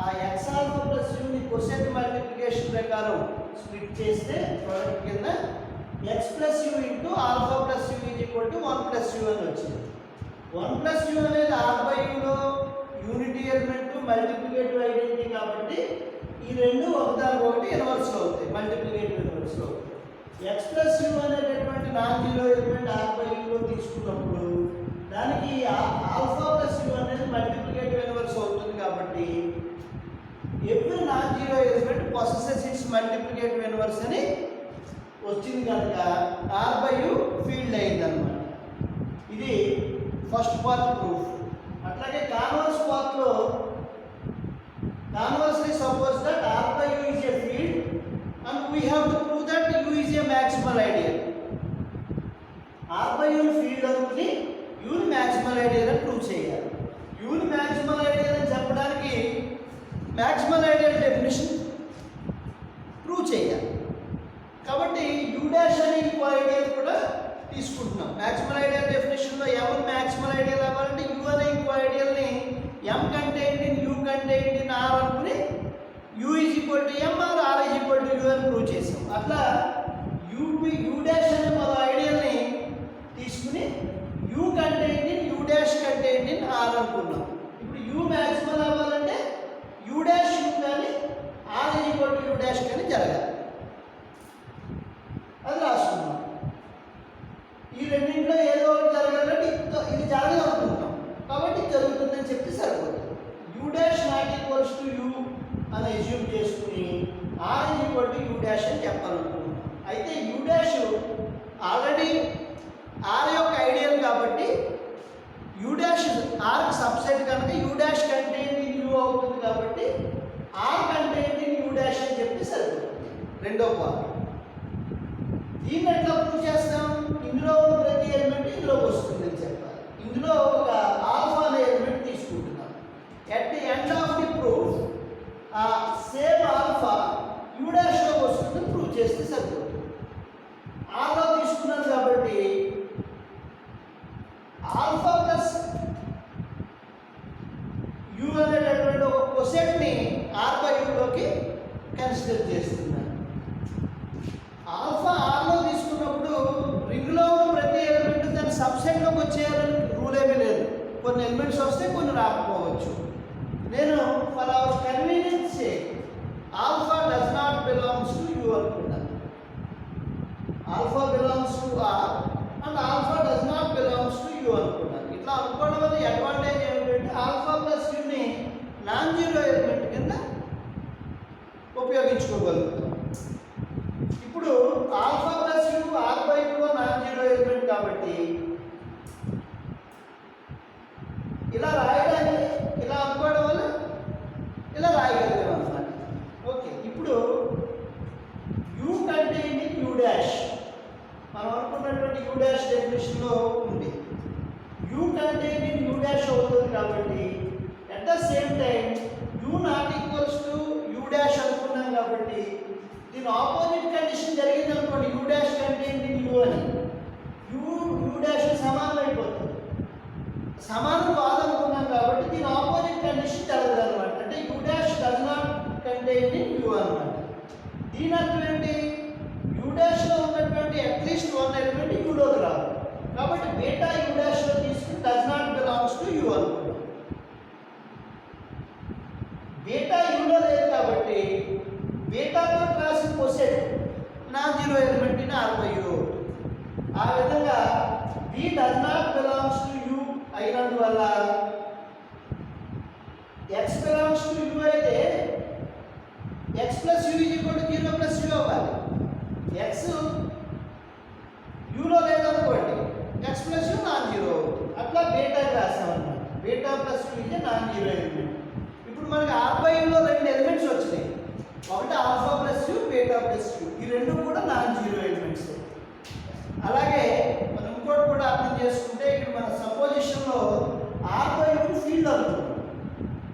ఆ x ఆల్ఫా ప్లస్ యూని కొసెట్ మల్టిప్లికేషన్ ప్రకారం స్ప్లిట్ చేస్తే ప్రోడక్ట్ కింద x plus U into alpha plus U is equal to 1 plus U అని వచ్చింది. 1 ప్లస్ యూ అనేది r బై యూలో యూనిటీ ఎలిమెంట్ మల్టిప్లికేటివ్ ఐడెంటిటీ కాబట్టి ఈ రెండు ఒకదానికొకటి ఇన్వర్స్లో అవుతాయి, మల్టిప్లికేటివ్ ఇన్వర్స్లో అవుతాయి. x ప్లస్ యూ అనేటటువంటి non zero element r by యూలో తీసుకున్నప్పుడు దానికి ఆల్ఫా ప్లస్ యూ అనేది మల్టిప్లికేటివ్ ఇన్వర్స్ అవుతుంది. కాబట్టి every non zero element possesses its multiplicative inverse అని వచ్చింది కనుక r బై యూ ఫీల్డ్ అయింది అనమాట. ఇది ఫస్ట్ పార్ట్ ప్రూఫ్. అట్లాగే కాన్వర్స్ పార్ట్లో conversely suppose that r by u is a field and we have to prove that u is a maximal ideal. r by u field అనుకుని u ని maximal ideal అని prove చేయాలి. u ని maximal ideal అని చెప్పడానికి maximal ideal definition prove చేయాలి. కాబట్టి u dash అనే ఇంకో ఐడియల్ కూడా తీసుకుంటున్నాం. maximal ideal డెఫినిషన్లో m maximal ideal అవ్వాలంటే u అనే ఇంకో ఐడియల్ని m contained in u contained in r అనుకుని u is equal to m or r is equal to u అని ప్రూవ్ చేసాం. అట్లా u డాష్ అనే మరో ఐడియల్ని తీసుకుని u contained in u dash contained in r అనుకున్నాం. ఇప్పుడు u మ్యాక్సిమల్ అవ్వాలంటే u డాష్ u కానీ r is equal to u dash కానీ జరగాలి. అది రాసుకున్నాం. ఈ రెండింటిలో ఏదో ఒకటి జరగాలంటే ఇది జరగాలనుకుంటాం కాబట్టి జరుగుతుందని చెప్తే సరిపోతుంది. u dash not equals to u అని అజ్యూమ్ చేసుకుని r is equal to u dash అని చెప్పాలనుకుంటున్నాం. అయితే u డాష్ ఆల్రెడీ r యొక్క ఐడియల్ కాబట్టి u డాష్ r కి సబ్సెట్ కనుక u dash contained in u అవుతుంది కాబట్టి r contained in u dash అని చెప్తే సరిపోతుంది. రెండో పార్ట్. దీన్ని ఎట్లా ప్రూవ్ చేస్తాం? ఇందులో ఉన్న ప్రతి ఎలిమెంట్ ఇందులోకి వస్తుందని చెప్పాలి. ఇందులో ఒక ఆల్ఫా అనే ఎలిమెంట్ తీసుకుంటున్నాం. At the end of the proof ఆ సేమ్ ఆల్ఫా యూ డాష్లో వస్తుందని ప్రూవ్ చేస్తే సరిపోతుంది. ఆల్ఫా తీసుకున్నాను కాబట్టి ఆల్ఫా ప్లస్ యూ అనేటటువంటి ఒక కొసెట్ని ఆర్ బై యూలోకి కన్సిడర్ చేస్తున్నాను. ఆల్ఫా ఆర్లో తీసుకున్నప్పుడు రింగ్లో ఉన్న ప్రతి ఎలిమెంట్ దాని సబ్సెట్లోకి వచ్చేయాలని రూల్ ఏమీ లేదు. కొన్ని ఎలిమెంట్స్ వస్తే కొన్ని రాకపోవచ్చు. నేను for our convenience alpha does not belongs to U అనుకుంటాను. Alpha belongs to R and alpha does not belongs to U అనుకుంటాను. ఇట్లా అనుకోవడం వల్ల అడ్వాంటేజ్ ఏమిటంటే ఆల్ఫా ప్లస్ యూని నాన్ జీరో ఎలిమెంట్ కింద ఉపయోగించుకోగలుగుతాం. ఇప్పుడు alpha plus U R by యూలో నాన్ జీరో ఎలిమెంట్ కాబట్టి ఇలా రాయడానికి ఇలా అనుకోవడం వల్ల ఇలా రాయగలిగాం అన్నమాట. ఓకే, ఇప్పుడు you contained in U dash మనం అనుకున్నటువంటి యూ డాష్ డెఫినేషన్లో ఉంది. You contained in U dash అవుతుంది కాబట్టి at the same time you not equals to U dash అనుకున్నాం కాబట్టి దీని ఆపోజిట్ కండిషన్ జరిగింది అనుకోండి, you dash contained in you అని యూ డాష్ సమానం అయిపోతుంది. సమానం కాదనుకున్నాం కాబట్టి దీని ఆపోజిట్ కండిషన్ జరగదు అనమాట. అంటే you dash does not contain in you అనమాట. దీని అర్థం ఏంటి? యూ డాష్లో ఉన్నటువంటి అట్లీస్ట్ వన్ ఎలిమెంట్ యూలోకి రాదు. కాబట్టి బీటా యూ డాష్లో తీసుకుని does not belongs to U అనుకుంటాం. బీటా యూలో లేదు కాబట్టి బీటాతో రాసిన coset non zero element in R by U. ఆ విధంగా B does not belongs to U అయినందువల్ల ఎక్స్ బిలాంగ్స్ టు యూ అయితే X plus U is equal to 0 plus U అవ్వాలి. ఎక్స్ యూలో లేదనుకోండి X plus U non zero అవుతుంది. అట్లా beta రాసామన్నమాట. Beta plus U is non zero element. ఇప్పుడు మనకి ఆర్ బై యూలో 2 ఎలిమెంట్స్ వచ్చినాయి. ఒకటి alpha plus you, beta plus you. ఈ రెండు కూడా నాన్ జీరో ఎలిమెంట్స్. అలాగే మనం ఇంకోటి కూడా అర్థం చేసుకుంటే ఇక్కడ మన సపోజిషన్లో ఆర్ బై యూ ఫీల్డ్ అనుకుంటాం.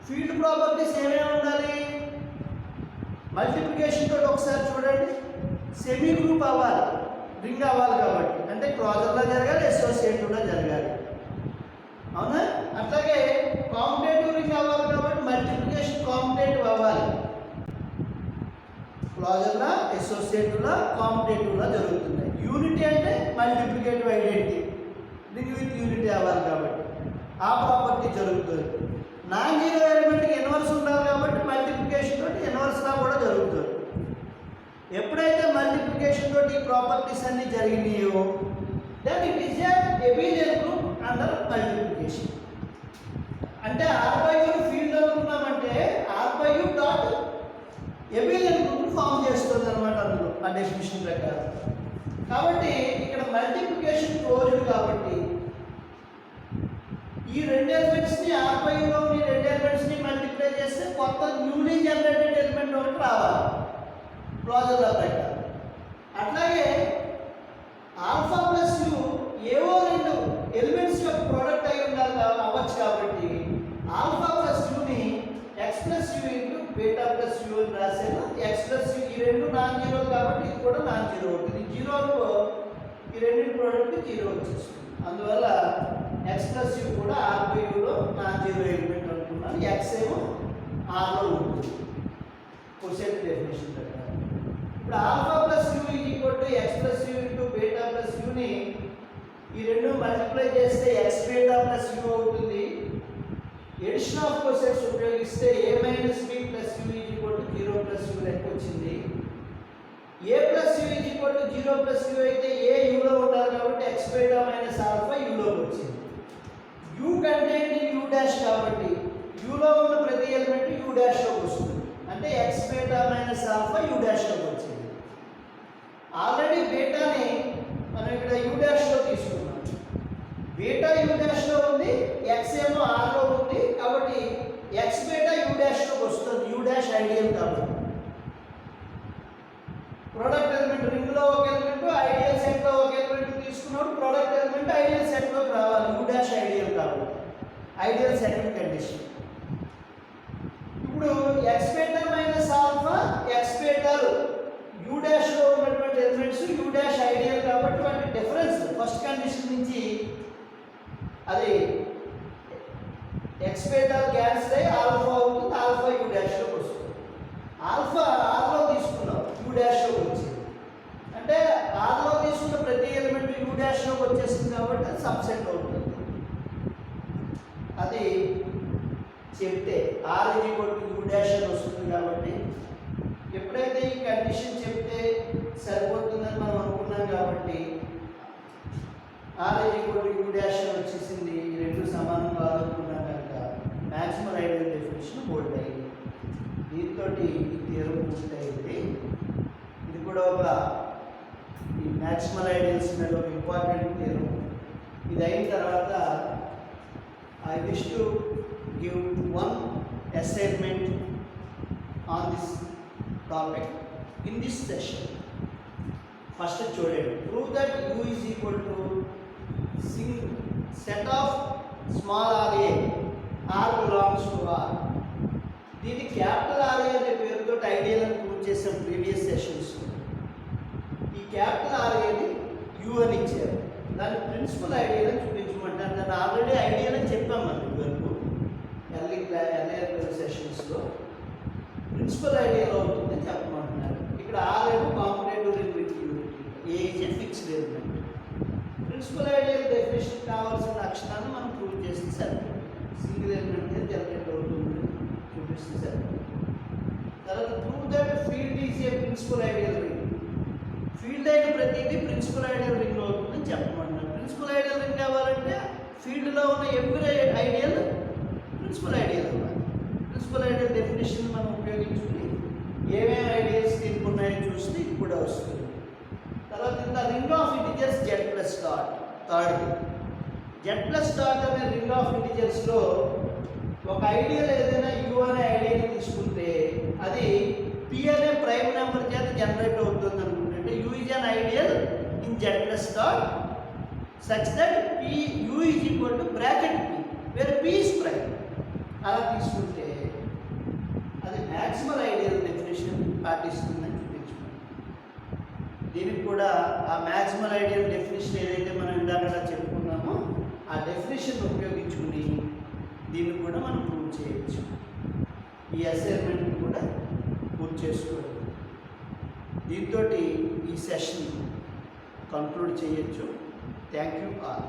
ఫీల్డ్ ప్రాపర్టీస్ ఏమేమి ఉండాలి? మల్టిప్లికేషన్ తోటి ఒకసారి చూడండి, సెమీ గ్రూప్ అవ్వాలి, రింగ్ అవ్వాలి. కాబట్టి అంటే క్లోజర్లో జరగాలి, అసోసియేటివ్లో జరగాలి. అవునా? అట్లాగే కాంపిటేటివ్ రింగ్ అవ్వాలి కాబట్టి మల్టిప్లికేషన్ కాంపిటేటివ్ అవ్వాలి. క్లోజర్లో, అసోసియేటివ్లో, కాంపిటేటివ్లో జరుగుతుంది. యూనిటీ అంటే multiplicative identity, ring with unity అవ్వాలి కాబట్టి ఆ ప్రాపర్టీ జరుగుతుంది. నాన్ జీరో ఎలిమెంట్కి ఇన్వర్స్ ఉండాలి కాబట్టి మల్టిప్లికేషన్ తోటి ఇన్వర్స్లా కూడా జరుగుతుంది. ఎప్పుడైతే మల్టిప్లికేషన్ తోటి ఈ ప్రాపర్టీస్ అన్ని జరిగినాయో then it is a abelian group under multiplication. అంటే ఆర్ బై యూ ఫీల్డ్ అనుకున్నామంటే R by U dot abelian group form చేస్తుంది అనమాట అందులో ఆ డెఫినిషన్ ప్రకారం. కాబట్టి ఇక్కడ మల్టిప్లికేషన్ క్లోజ్డ్ కాబట్టి ఈ 2 ఎలిమెంట్స్ని ఆర్ బై యూలో ఈ 2 ఎలిమెంట్స్ని మల్టిప్లై చేస్తే కొత్త న్యూలీ జనరేటెడ్ ఎలిమెంట్ ఒకటి రావాలి క్లోజర్ల ప్రకారం. అట్లాగే ఆల్ఫా ప్లస్ యూ ఏవో 2 ఎలిమెంట్స్ యొక్క ప్రోడక్ట్ అయి ఉండాలి అవ్వచ్చు. కాబట్టి ఆల్ఫా ప్లస్ యూని X plus U into beta plus U అని రాశాను. ఎక్స్ ప్లస్ యూ ఈ రెండు నాన్ జీరో కాబట్టి ఇది కూడా నాన్ జీరో అవుతుంది. జీరో అనుకో ఈ రెండింటి ప్రోడక్ట్ జీరో వచ్చేస్తుంది. అందువల్ల ఎక్స్ ప్లస్ యూ కూడా ఆర్ బై యూలో నాన్ జీరో ఎలిమెంట్ అనుకున్నాను. ఎక్స్ ఏమో ఆర్లో ఉంటుంది క్వశ్చన్ డెఫినేషన్ ప్రకారం. ఇప్పుడు alpha plus U equal to X plus U into beta plus యూని ఈ రెండు మల్టిప్లై చేస్తే ఎక్స్ బీటా ప్లస్ యూ అవుతుంది. ఎడిషన్ ఆఫ్ క్వశ్చన్స్ ఉపయోగిస్తే A minus B plus U equal to 0 plus U లెక్క వచ్చింది. A plus U equal to 0 plus U అయితే A యూలో ఉండాలి కాబట్టి ఎక్స్ బీటా మైనస్ ఆల్ఫా యూలోకి వచ్చింది. U contained in U dash కాబట్టి యూలో ఉన్న ప్రతి ఎలిమెంట్ యూ డాష్లోకి వస్తుంది. అంటే X beta minus alpha U డాష్లోకి వచ్చింది. ఆల్రెడీ బీటాని మనం ఇక్కడ యూ డాష్లో తీసుకున్నాం. బీటా యూ డాష్లో ఉంది, ఎక్స్ ఏమో ఆర్లో ఉంది. కాబట్టి ఎక్స్ బీటా యూ డాష్లోకి వస్తుంది. యూ డాష్ ఐడియల్ కాబట్టి ప్రోడక్ట్ ఎలిమెంట్ రింగ్లో ఒక ఎలిమెంట్, ఐడియల్ సెట్లో ఒక ఎలిమెంట్ తీసుకున్నాడు. ప్రోడక్ట్ ఎలిమెంట్ ఐడియల్ సెట్లోకి రావాలి. యూ డాష్ ఐడియల్ కాబట్టి ఐడియల్ సెటిల్ కండిషన్. ఇప్పుడు X beta minus alpha X బీటాలు యూ డాష్లో ఉన్నటువంటి ఎలిమెంట్స్ యూ డాష్ ఐడియల్ కాబట్టి వాటి డిఫరెన్స్ ఫస్ట్ కండిషన్ నుంచి అది ఎక్స్ బీటా క్యాన్సిల్ అయ్యి ఆల్ఫా అవుతుంది. ఆల్ఫా యూ డాష్లోకి వస్తుంది. ఆల్ఫా ఆర్లో తీసుకున్నాం, యూ డాష్లోకి వచ్చింది. అంటే ఆర్లో తీసుకున్న ప్రతి ఎలిమెంట్ యూ డాష్లోకి వచ్చేసింది కాబట్టి అది సబ్సెట్ అవుతుంది. అది చెప్తే R equal to U dash అని వస్తుంది. కాబట్టి ఎప్పుడైతే ఈ కండిషన్ చెప్తే సరిపోతుందని మనం అనుకున్నాం కాబట్టి R equal to U dash అని వచ్చేసింది. ఈ రెండు సమానం కాదనుకున్నాం కనుక మ్యాక్సిమం ఐడియల్ డెఫినేషన్ హోల్డ్ అయ్యింది. దీంతో ఈ థియరం పూర్తయింది. ఇది కూడా ఒక ఈ మ్యాక్సిమల్ ఐడియల్స్ మీద ఒక ఇంపార్టెంట్ థియరం. ఇది అయిన తర్వాత I wish to give one assignment on this topic in this session. First చూడండి, prove that U is equal to set of small RA R belongs to R. దీన్ని capital RA అనే పేరుతో ideal అని prove చేసాం previous sessions. ఈ capital ఆర్ఏని U అని ఇచ్చారు. దాన్ని ప్రిన్సిపల్ ఐడియల్ అని చూపించమంటారు. దాన్ని ఆల్రెడీ ఐడియల్ అని చెప్పాం మనం ఇదివరకు ఎర్లీ సెషన్స్లో. ప్రిన్సిపల్ ఐడియల్ అవుతుందని చెప్పమంటున్నారు. ఇక్కడ ఆర్ ఏమో competitive ring with unity, A is a fix circle, single element generate అవుతుంది చూపిస్తుంది సర్కిల్. తర్వాత prove that field is a principal ideal ring. Field అయిన ప్రతిదీ ప్రిన్సిపల్ ఐడియల్ రింగ్ అవుతుందని చెప్పమంటున్నారు. ప్రిన్సిపల్ ఐడియల్ రింగ్ కావాలంటే ఫీల్డ్లో ఉన్న ఎవ్రీ ఐడియల్ ప్రిన్సిపల్ ఐడియల్ అవ్వాలి. ప్రిన్సిపల్ ఐడియల్ డెఫినేషన్ మనం ఉపయోగించుకుని ఏమేమి ఐడియల్స్ దీనికి ఉన్నాయో చూస్తే ఇప్పుడు వస్తుంది. తర్వాత ఇంత ring of integers Z plus dot. Third Z plus dot అనే రింగ్ ఆఫ్ ఇంటిజర్స్లో ఒక ఐడియల్ ఏదైనా యూ అనే ఐడియల్ తీసుకుంటే అది పి అనే ప్రైమ్ నెంబర్ చేత జనరేట్ అవుతుంది అనుకుంటే U is an ideal in Z plus dot such that P U is equal to bracket P where P is prime. అలా తీసుకుంటే అది మ్యాక్సిమల్ ఐడియల్ డెఫినేషన్ పాటిస్తుందని చూపించుకోండి. దీనికి కూడా ఆ మ్యాక్సిమల్ ఐడియల్ డెఫినేషన్ ఏదైతే మనం ఇందాక చెప్పుకున్నామో ఆ డెఫినేషన్ ఉపయోగించుకుని దీన్ని కూడా మనం ప్రూవ్ చేయొచ్చు. ఈ అసైన్మెంట్ని కూడా పూర్తి చేసుకోవాలి. దీంతో ఈ సెషన్ కంక్లూడ్ చేయొచ్చు. Thank you all.